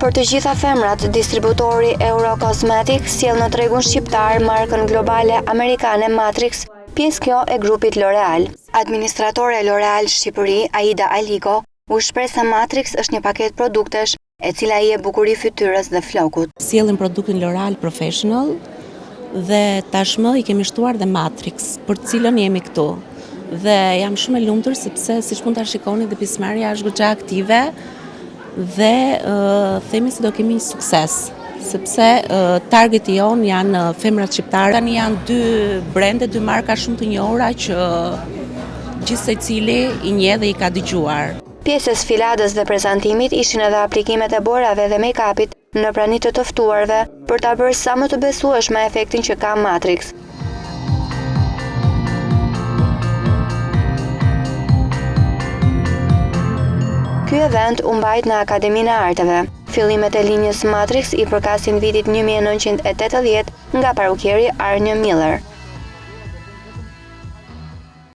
Për të gjitha femrat, distributori Eurocosmetics sjell në tregun shqiptar markën globale amerikane Matrix, pjesë kjo e grupit L'Oreal. Administratore L'Oreal Shqipëri, Aida Aliko, u shpreh se Matrix është një paketë produktesh e cila i jep bukuri fytyrës dhe flokut. Sjellin produktin L'Oreal Professional dhe tashmë i kemi shtuar dhe Matrix, për të cilën jemi këtu. Dhe jam shumë e lumtur sepse siç mund ta shikoni dhe pjesëmarrja është goxha aktive dhe themi se do kemi një sukses, sepse targeti jon janë femrat shqiptare. Tani janë dy brende, dy marka shumë të njohura që gjithë secili i njeh dhe i ka dëgjuar. Pjesë e sfiladës dhe prezantimit ishin edhe aplikimet e borave dhe make-upit në pranitë të ftuarve për ta bërë sa më të besueshme efektin që ka Matrix. Ky event u mbajt në Akademinë e Arteve. Fillimet e linjës Matrix i përkasin vitit 1980 nga parukieri Arne Miller.